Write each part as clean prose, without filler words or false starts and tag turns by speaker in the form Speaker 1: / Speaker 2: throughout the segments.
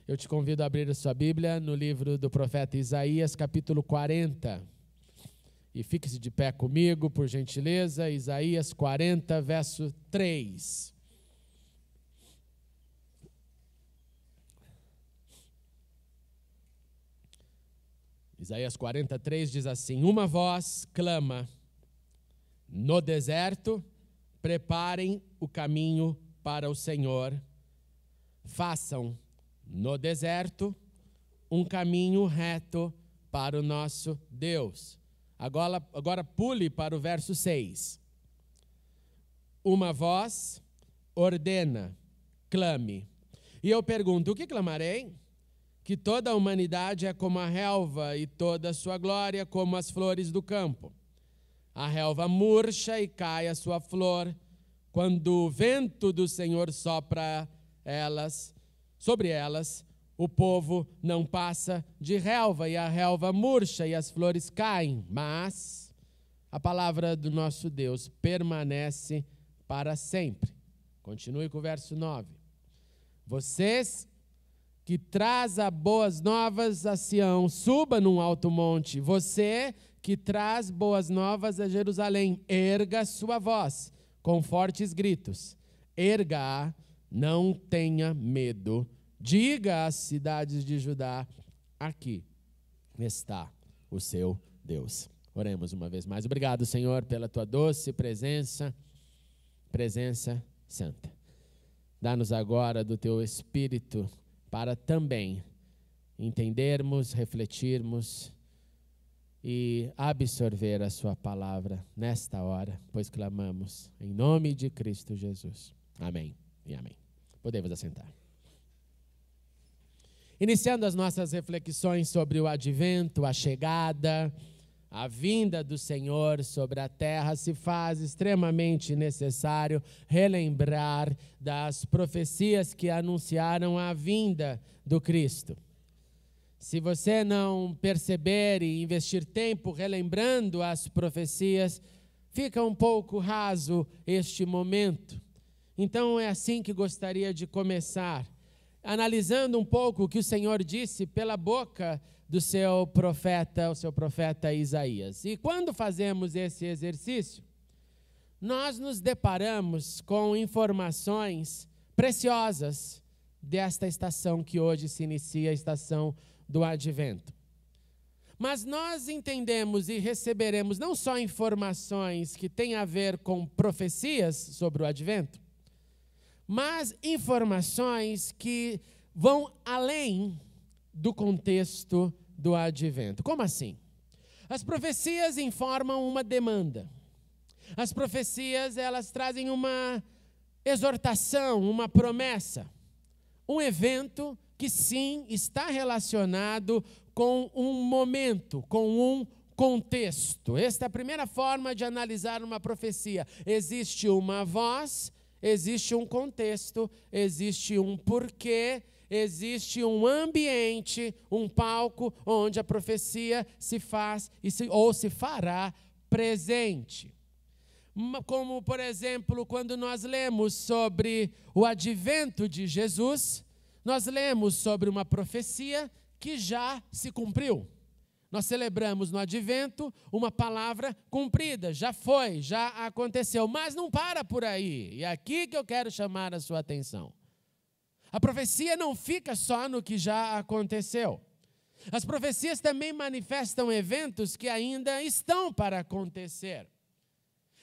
Speaker 1: Eu te convido a abrir a sua Bíblia no livro do profeta Isaías, capítulo 40. E fique-se de pé comigo, por gentileza, Isaías 40, verso 3. Isaías 43 diz assim: uma voz clama no deserto, preparem o caminho para o Senhor, façam no deserto um caminho reto para o nosso Deus. Agora pule para o verso 6. Uma voz ordena, clame. E eu pergunto, o que clamarei? Que toda a humanidade é como a relva e toda a sua glória como as flores do campo. A relva murcha e cai a sua flor, quando o vento do Senhor sopra sobre elas, o povo não passa de relva, e a relva murcha e as flores caem, mas a palavra do nosso Deus permanece para sempre. Continue com o verso 9. Vocês que traz as boas novas a Sião, suba num alto monte. Você que traz boas novas a Jerusalém, erga sua voz com fortes gritos. Erga-a, não tenha medo. Diga às cidades de Judá, aqui está o seu Deus. Oremos uma vez mais. Obrigado, Senhor, pela tua doce presença santa. Dá-nos agora do teu Espírito para também entendermos, refletirmos e absorver a sua palavra nesta hora, pois clamamos em nome de Cristo Jesus. Amém e amém. Podemos assentar. Iniciando as nossas reflexões sobre o advento, a chegada, a vinda do Senhor sobre a terra, se faz extremamente necessário relembrar das profecias que anunciaram a vinda do Cristo. Se você não perceber e investir tempo relembrando as profecias, fica um pouco raso este momento. Então é assim que gostaria de começar, analisando um pouco o que o Senhor disse pela boca do seu profeta, o seu profeta Isaías. E quando fazemos esse exercício, nós nos deparamos com informações preciosas desta estação que hoje se inicia, a estação do Advento. Mas nós entendemos e receberemos não só informações que têm a ver com profecias sobre o Advento, mas informações que vão além do contexto do Advento. Como assim? As profecias informam uma demanda. As profecias, elas trazem uma exortação, uma promessa. Um evento que sim está relacionado com um momento, com um contexto. Esta é a primeira forma de analisar uma profecia. Existe uma voz, existe um contexto, existe um porquê, existe um ambiente, um palco onde a profecia se faz ou se fará presente. Como, por exemplo, quando nós lemos sobre o advento de Jesus, nós lemos sobre uma profecia que já se cumpriu. Nós celebramos no advento uma palavra cumprida, já foi, já aconteceu, mas não para por aí. E é aqui que eu quero chamar a sua atenção. A profecia não fica só no que já aconteceu. As profecias também manifestam eventos que ainda estão para acontecer.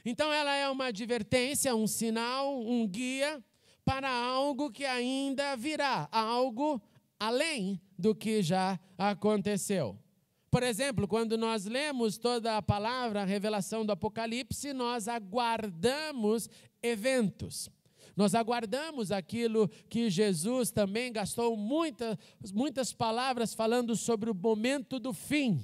Speaker 1: Então ela é uma advertência, um sinal, um guia para algo que ainda virá, algo além do que já aconteceu. Por exemplo, quando nós lemos toda a palavra, a revelação do Apocalipse, nós aguardamos eventos. Nós aguardamos aquilo que Jesus também gastou muitas palavras falando sobre o momento do fim.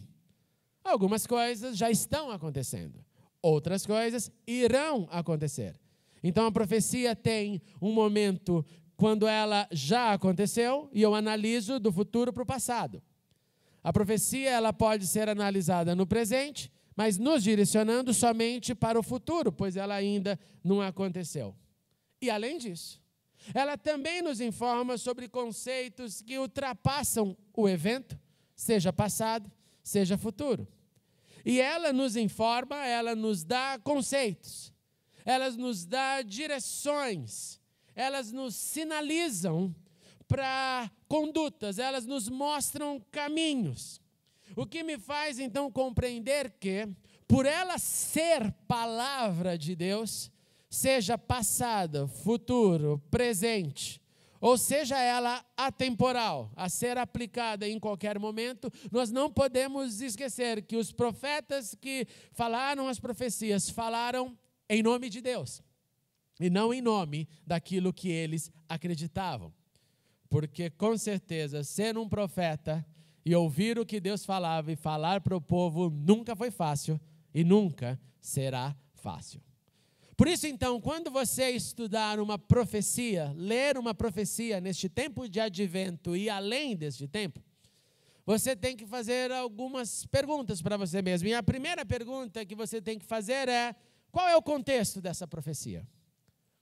Speaker 1: Algumas coisas já estão acontecendo, outras coisas irão acontecer. Então a profecia tem um momento quando ela já aconteceu e eu analiso do futuro para o passado. A profecia ela pode ser analisada no presente, mas nos direcionando somente para o futuro, pois ela ainda não aconteceu. E além disso, ela também nos informa sobre conceitos que ultrapassam o evento, seja passado, seja futuro. E ela nos informa, ela nos dá conceitos, elas nos dá direções, elas nos sinalizam para condutas, elas nos mostram caminhos. O que me faz então compreender que, por ela ser palavra de Deus, seja passado, futuro, presente, ou seja ela atemporal, a ser aplicada em qualquer momento, nós não podemos esquecer que os profetas que falaram as profecias, falaram em nome de Deus, e não em nome daquilo que eles acreditavam. Porque, com certeza, ser um profeta e ouvir o que Deus falava e falar para o povo nunca foi fácil e nunca será fácil. Por isso, então, quando você estudar uma profecia, ler uma profecia neste tempo de advento e além deste tempo, você tem que fazer algumas perguntas para você mesmo. E a primeira pergunta que você tem que fazer é: qual é o contexto dessa profecia?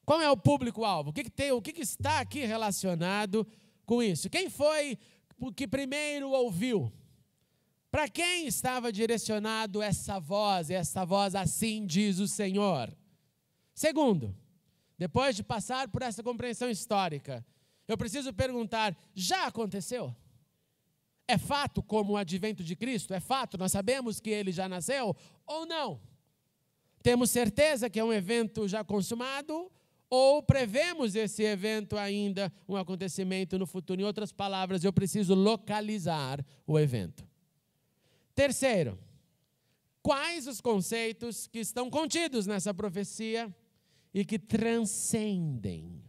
Speaker 1: Qual é o público-alvo? O que está aqui relacionado com isso? Quem foi o que primeiro ouviu? Para quem estava direcionado essa voz assim diz o Senhor? Segundo, depois de passar por essa compreensão histórica, eu preciso perguntar: já aconteceu? É fato como o advento de Cristo? É fato? Nós sabemos que ele já nasceu ou não? Temos certeza que é um evento já consumado? Ou prevemos esse evento ainda, um acontecimento no futuro? Em outras palavras, eu preciso localizar o evento. Terceiro, quais os conceitos que estão contidos nessa profecia e que transcendem,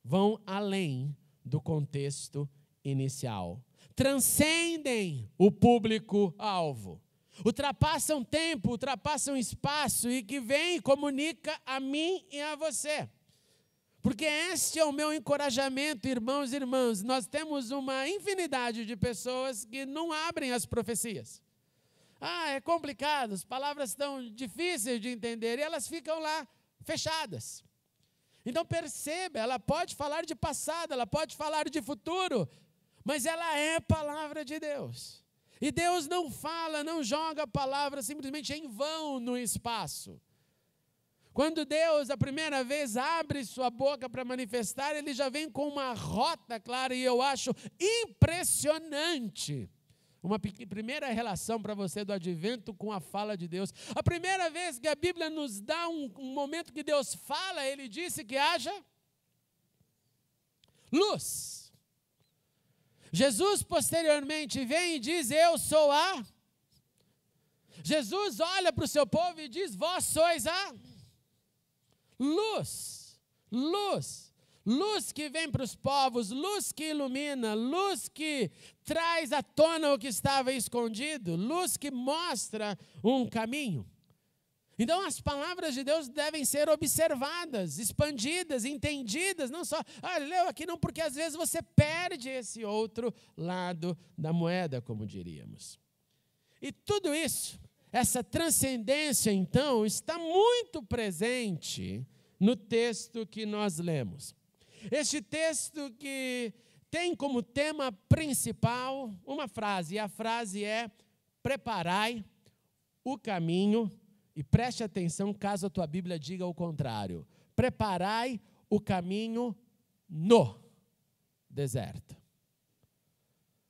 Speaker 1: vão além do contexto inicial, transcendem o público-alvo, ultrapassam tempo, ultrapassam espaço e que vem e comunica a mim e a você. Porque este é o meu encorajamento, irmãos e irmãs. Nós temos uma infinidade de pessoas que não abrem as profecias. É complicado, as palavras estão difíceis de entender e elas ficam lá fechadas. Então perceba, ela pode falar de passado, ela pode falar de futuro, mas ela é palavra de Deus. E Deus não fala, não joga a palavra simplesmente em vão no espaço. Quando Deus, a primeira vez, abre sua boca para manifestar, ele já vem com uma rota clara, e eu acho impressionante. Uma primeira relação para você do advento com a fala de Deus. A primeira vez que a Bíblia nos dá um momento que Deus fala, ele disse que haja luz. Jesus posteriormente vem e diz: eu sou a. Jesus olha para o seu povo e diz: vós sois a luz. Luz. Luz que vem para os povos, luz que ilumina, luz que traz à tona o que estava escondido, luz que mostra um caminho. Então as palavras de Deus devem ser observadas, expandidas, entendidas, não só, leu aqui não, porque às vezes você perde esse outro lado da moeda, como diríamos. E tudo isso, essa transcendência então, está muito presente no texto que nós lemos. Este texto que tem como tema principal uma frase, e a frase é: preparai o caminho, e preste atenção caso a tua Bíblia diga o contrário, preparai o caminho no deserto.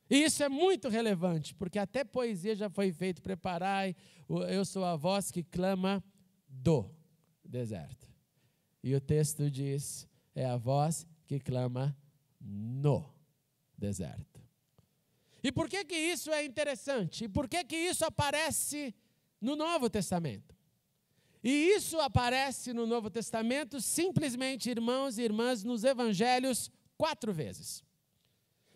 Speaker 1: E isso é muito relevante, porque até poesia já foi feita: preparai, eu sou a voz que clama do deserto. E o texto diz: é a voz que clama no deserto. E por que que isso é interessante? E por que que isso aparece no Novo Testamento? E isso aparece no Novo Testamento simplesmente, irmãos e irmãs, nos evangelhos 4 vezes.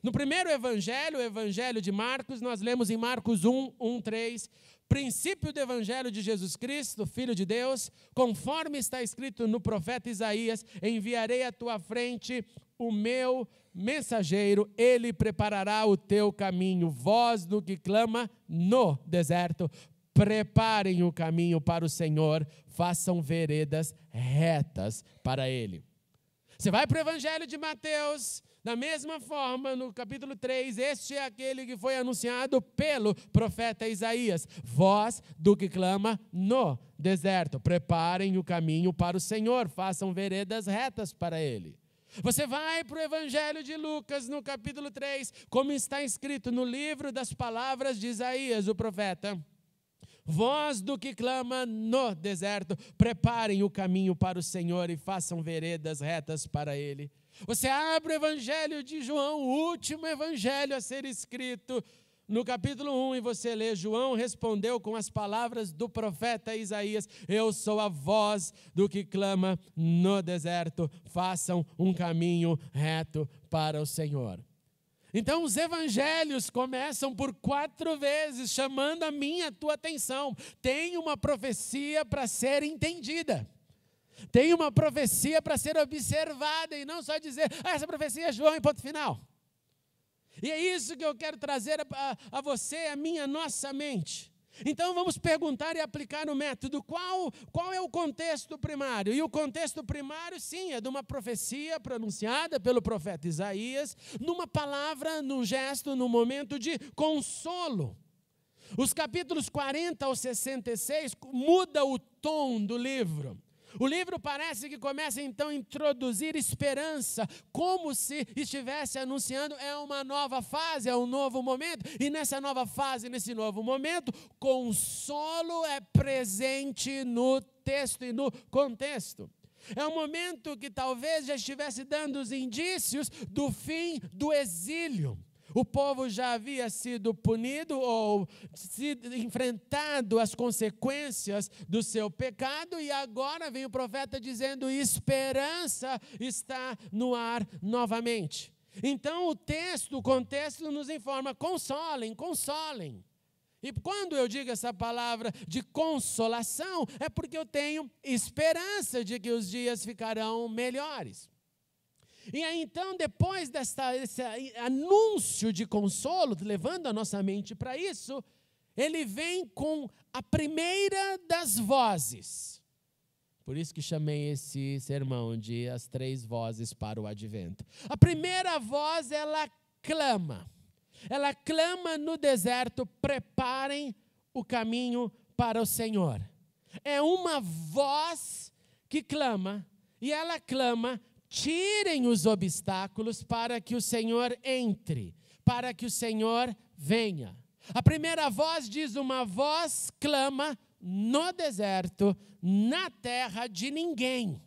Speaker 1: No primeiro evangelho, o evangelho de Marcos, nós lemos em Marcos 1:3, princípio do evangelho de Jesus Cristo, Filho de Deus, conforme está escrito no profeta Isaías: enviarei à tua frente o meu mensageiro, ele preparará o teu caminho. Voz do que clama no deserto: preparem o caminho para o Senhor, façam veredas retas para ele. Você vai para o Evangelho de Mateus, da mesma forma, no capítulo 3, este é aquele que foi anunciado pelo profeta Isaías. Voz do que clama no deserto, preparem o caminho para o Senhor, façam veredas retas para Ele. Você vai para o Evangelho de Lucas, no capítulo 3, como está escrito no livro das palavras de Isaías, o profeta. Voz do que clama no deserto, preparem o caminho para o Senhor e façam veredas retas para Ele. Você abre o Evangelho de João, o último evangelho a ser escrito, no capítulo 1, e você lê, João respondeu com as palavras do profeta Isaías, eu sou a voz do que clama no deserto, façam um caminho reto para o Senhor. Então os evangelhos começam por 4 vezes, chamando a minha e a tua atenção. Tem uma profecia para ser entendida. Tem uma profecia para ser observada e não só dizer, essa profecia é João e ponto final. E é isso que eu quero trazer a você, a minha, a nossa mente. Então vamos perguntar e aplicar o método. Qual é o contexto primário? E o contexto primário, sim, é de uma profecia pronunciada pelo profeta Isaías, numa palavra, num gesto, num momento de consolo. Os capítulos 40 ao 66 muda o tom do livro. O livro parece que começa então a introduzir esperança, como se estivesse anunciando, é uma nova fase, é um novo momento, e nessa nova fase, nesse novo momento, consolo é presente no texto e no contexto. É um momento que talvez já estivesse dando os indícios do fim do exílio. O povo já havia sido punido ou enfrentado as consequências do seu pecado e agora vem o profeta dizendo, esperança está no ar novamente. Então o contexto nos informa, consolem, consolem. E quando eu digo essa palavra de consolação, é porque eu tenho esperança de que os dias ficarão melhores. E aí então, depois desse anúncio de consolo, levando a nossa mente para isso, ele vem com a primeira das vozes. Por isso que chamei esse sermão de as 3 vozes para o advento. A primeira voz, ela clama. Ela clama no deserto, preparem o caminho para o Senhor. É uma voz que clama, e ela clama, tirem os obstáculos para que o Senhor entre, para que o Senhor venha. A primeira voz diz, uma voz clama no deserto, na terra de ninguém.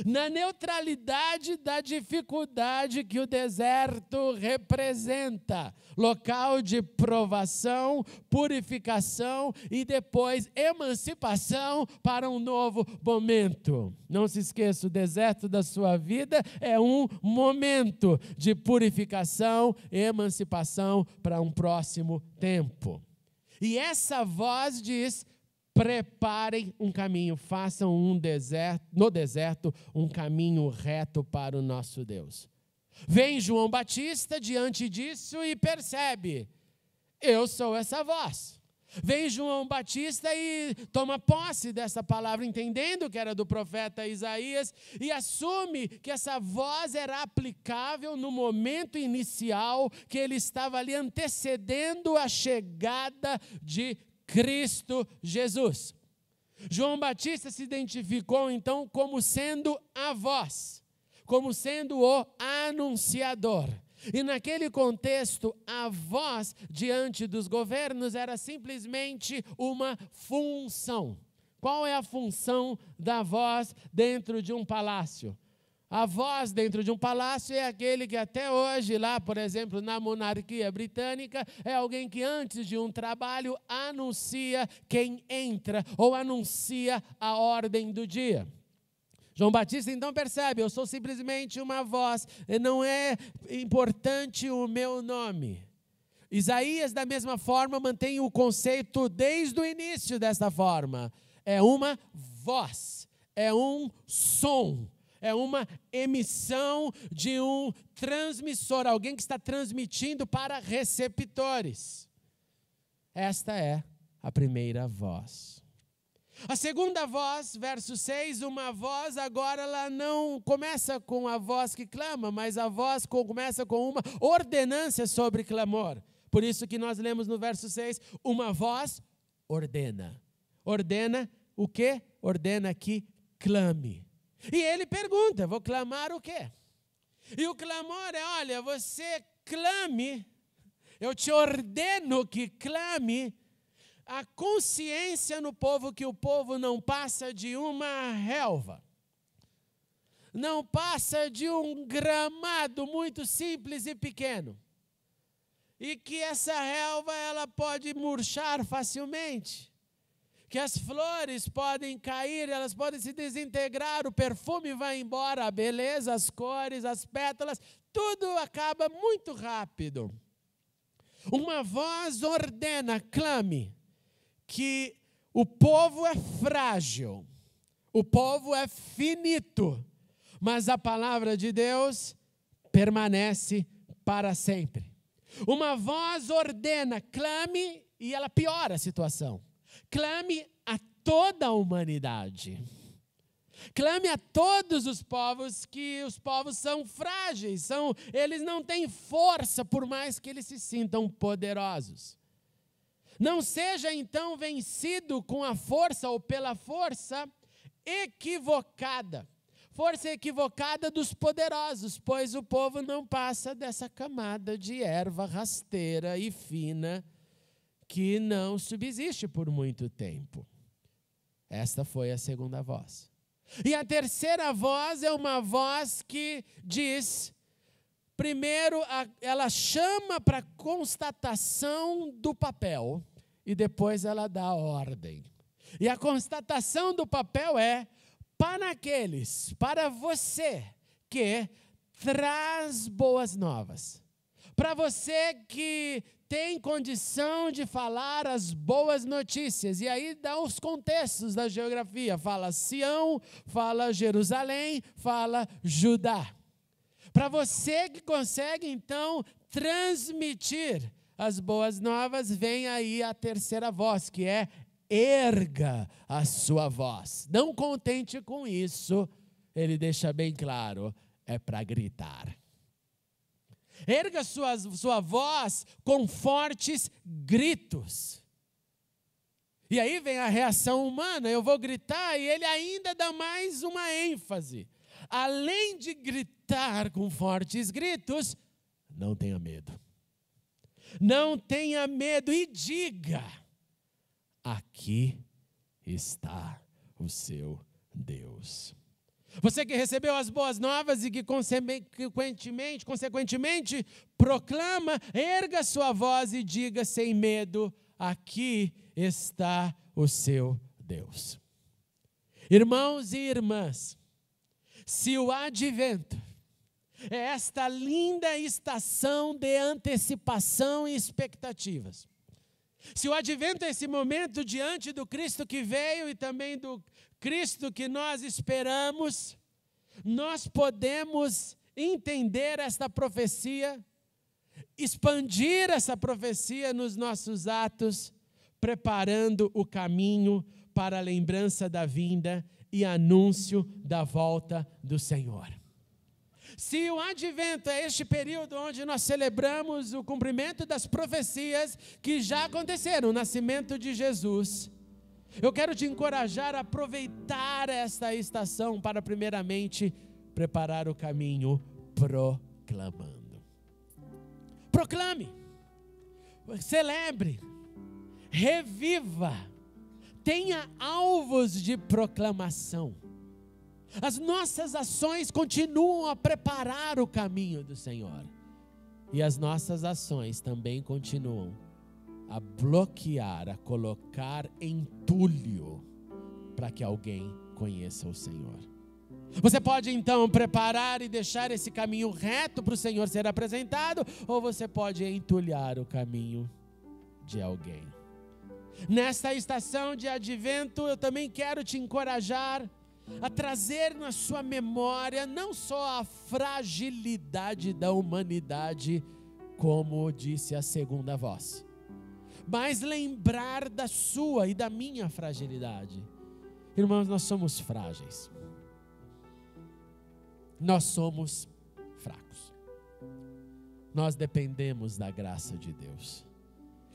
Speaker 1: Na neutralidade da dificuldade que o deserto representa, local de provação, purificação e depois emancipação para um novo momento. Não se esqueça, o deserto da sua vida é um momento de purificação e emancipação para um próximo tempo. E essa voz diz, preparem um caminho, façam no deserto um caminho reto para o nosso Deus. Vem João Batista diante disso e percebe, eu sou essa voz. Vem João Batista e toma posse dessa palavra, entendendo que era do profeta Isaías, e assume que essa voz era aplicável no momento inicial que ele estava ali antecedendo a chegada de Cristo Jesus. João Batista se identificou então como sendo a voz, como sendo o anunciador. E naquele contexto, a voz diante dos governos era simplesmente uma função. Qual é a função da voz dentro de um palácio? A voz dentro de um palácio é aquele que até hoje, lá, por exemplo, na monarquia britânica, é alguém que antes de um trabalho anuncia quem entra ou anuncia a ordem do dia. João Batista então percebe, eu sou simplesmente uma voz, não é importante o meu nome. Isaías, da mesma forma, mantém o conceito desde o início desta forma. É uma voz, é um som. É uma emissão de um transmissor, alguém que está transmitindo para receptores. Esta é a primeira voz. A segunda voz, verso 6, uma voz, agora ela não começa com a voz que clama, mas a voz começa com uma ordenância sobre clamor. Por isso que nós lemos no verso 6, uma voz ordena. Ordena o quê? Ordena que clame. E ele pergunta, vou clamar o quê? E o clamor é, olha, você clame, eu te ordeno que clame, a consciência no povo que o povo não passa de uma relva, não passa de um gramado muito simples e pequeno, e que essa relva ela pode murchar facilmente, que as flores podem cair, elas podem se desintegrar, o perfume vai embora, a beleza, as cores, as pétalas, tudo acaba muito rápido. Uma voz ordena, clame, que o povo é frágil, o povo é finito, mas a palavra de Deus permanece para sempre. Uma voz ordena, clame, e ela piora a situação. Clame a toda a humanidade. Clame a todos os povos, que os povos são frágeis, eles não têm força, por mais que eles se sintam poderosos. Não seja então vencido com a força ou pela força equivocada. Força equivocada dos poderosos, pois o povo não passa dessa camada de erva rasteira e fina que não subsiste por muito tempo. Esta foi a segunda voz. E a terceira voz é uma voz que diz, primeiro, ela chama para constatação do papel e depois ela dá ordem. E a constatação do papel é para você que traz boas novas, para você que tem condição de falar as boas notícias, e aí dá os contextos da geografia, fala Sião, fala Jerusalém, fala Judá. Para você que consegue então transmitir as boas novas, vem aí a terceira voz, que é erga a sua voz. Não contente com isso, ele deixa bem claro, é para gritar. Erga sua voz com fortes gritos. E aí vem a reação humana, eu vou gritar, e ele ainda dá mais uma ênfase. Além de gritar com fortes gritos, não tenha medo. Não tenha medo e diga, aqui está o seu Deus. Você que recebeu as boas novas e que consequentemente proclama, erga sua voz e diga sem medo, aqui está o seu Deus. Irmãos e irmãs, se o advento é esta linda estação de antecipação e expectativas, se o advento é esse momento diante do Cristo que veio e também do Cristo que nós esperamos, nós podemos entender esta profecia, expandir essa profecia nos nossos atos, preparando o caminho para a lembrança da vinda e anúncio da volta do Senhor. Se o advento é este período onde nós celebramos o cumprimento das profecias que já aconteceram, o nascimento de Jesus, eu quero te encorajar a aproveitar esta estação para, primeiramente, preparar o caminho proclamando. Proclame, celebre, reviva, tenha alvos de proclamação. As nossas ações continuam a preparar o caminho do Senhor. E as nossas ações também continuam a bloquear, a colocar entulho para que alguém conheça o Senhor. Você pode então preparar e deixar esse caminho reto para o Senhor ser apresentado, ou você pode entulhar o caminho de alguém. Nesta estação de advento, eu também quero te encorajar a trazer na sua memória não só a fragilidade da humanidade, como disse a segunda voz, mas lembrar da sua e da minha fragilidade. Irmãos, nós somos frágeis. Nós somos fracos. Nós dependemos da graça de Deus.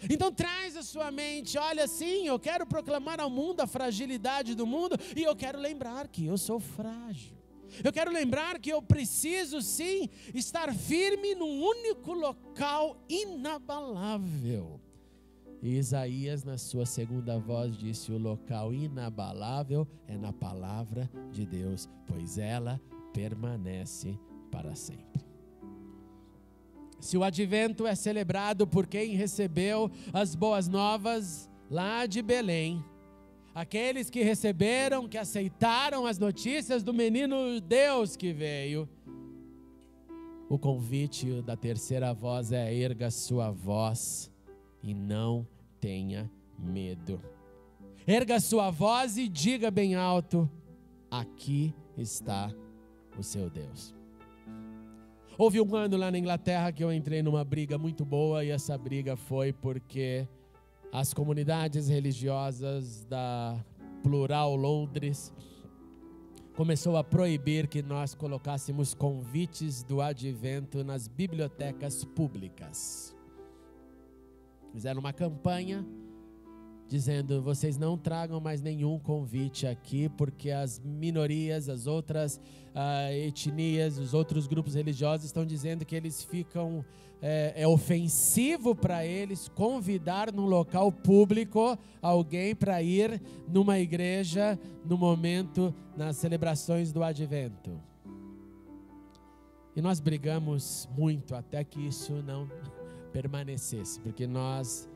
Speaker 1: Então traz a sua mente, olha assim, eu quero proclamar ao mundo a fragilidade do mundo e eu quero lembrar que eu sou frágil. Eu quero lembrar que eu preciso sim estar firme num único local inabalável. E Isaías, na sua segunda voz, disse: o local inabalável é na palavra de Deus, pois ela permanece para sempre. Se o advento é celebrado por quem recebeu as boas novas lá de Belém, aqueles que receberam, que aceitaram as notícias do menino Deus que veio, o convite da terceira voz é: erga sua voz e não tenha medo. Erga sua voz e diga bem alto: aqui está o seu Deus. Houve um ano lá na Inglaterra que eu entrei numa briga muito boa, e essa briga foi porque as comunidades religiosas da Plural Londres começou a proibir que nós colocássemos convites do advento nas bibliotecas públicas. Fizeram uma campanha dizendo: vocês não tragam mais nenhum convite aqui, porque as minorias, as outras etnias, os outros grupos religiosos estão dizendo que eles ficam, é ofensivo para eles convidar num local público alguém para ir numa igreja no momento, nas celebrações do advento. E nós brigamos muito até que isso não permanecesse, porque nós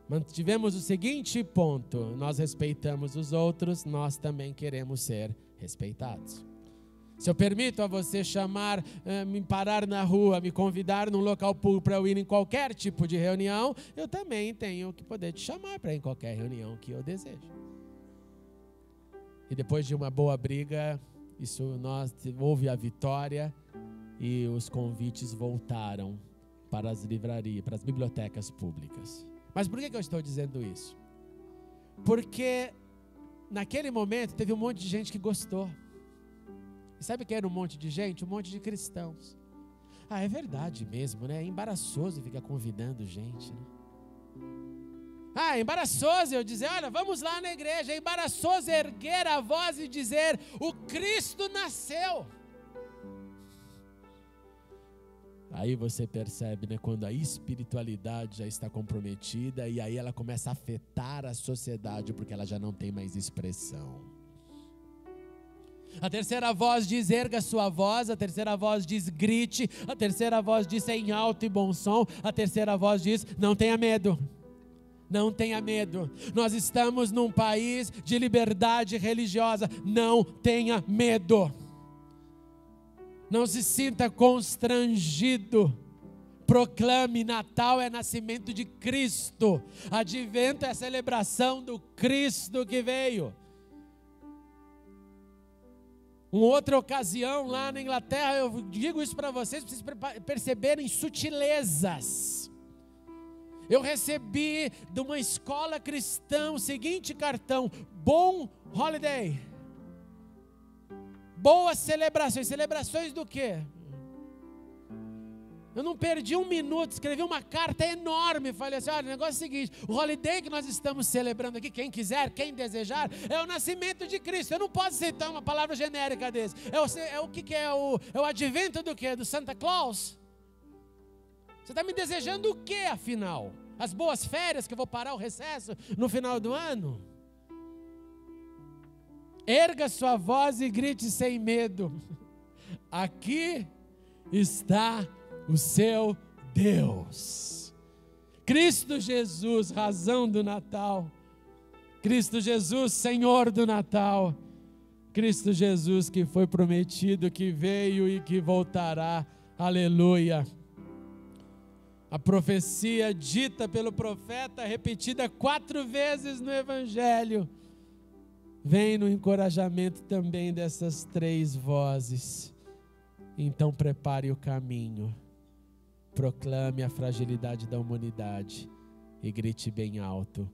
Speaker 1: mantivemos o seguinte ponto: nós respeitamos os outros, nós também queremos ser respeitados. Se eu permito a você chamar, me parar na rua, me convidar num local público para eu ir em qualquer tipo de reunião, eu também tenho que poder te chamar para ir em qualquer reunião que eu desejo. E depois de uma boa briga, houve a vitória e os convites voltaram para as livrarias, para as bibliotecas públicas. Mas por que eu estou dizendo isso? Porque naquele momento teve um monte de gente que gostou. E sabe quem era um monte de gente? Um monte de cristãos. É verdade mesmo, né? É embaraçoso ficar convidando gente, né? É embaraçoso eu dizer: olha, vamos lá na igreja. É embaraçoso erguer a voz e dizer: o Cristo nasceu. Aí você percebe, né, quando a espiritualidade já está comprometida, e aí ela começa a afetar a sociedade, porque ela já não tem mais expressão. A terceira voz diz: erga sua voz. A terceira voz diz: grite. A terceira voz diz: em alto e bom som. A terceira voz diz: não tenha medo. Não tenha medo. Nós estamos num país de liberdade religiosa. Não tenha medo. Não se sinta constrangido. Proclame: Natal é nascimento de Cristo. Advento é a celebração do Cristo que veio. Uma outra ocasião lá na Inglaterra, eu digo isso para vocês perceberem sutilezas. Eu recebi de uma escola cristã o seguinte cartão: bom holiday. Boas celebrações. Celebrações do quê? Eu não perdi um minuto, escrevi uma carta enorme, falei assim: olha, o negócio é o seguinte, o holiday que nós estamos celebrando aqui, quem quiser, quem desejar, é o nascimento de Cristo. Eu não posso aceitar uma palavra genérica desse. É o que é? É o advento do quê? Do Santa Claus? Você está me desejando o quê, afinal? As boas férias, que eu vou parar o recesso no final do ano? Erga sua voz e grite sem medo: aqui está o seu Deus. Cristo Jesus, razão do Natal. Cristo Jesus, Senhor do Natal. Cristo Jesus que foi prometido, que veio e que voltará. Aleluia. A profecia dita pelo profeta, repetida 4 vezes no Evangelho, vem no encorajamento também dessas 3 vozes. Então prepare o caminho. Proclame a fragilidade da humanidade e grite bem alto: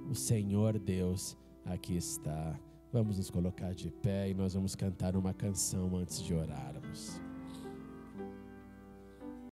Speaker 1: o Senhor Deus aqui está Vamos nos colocar de pé e nós vamos cantar uma canção antes de orarmos.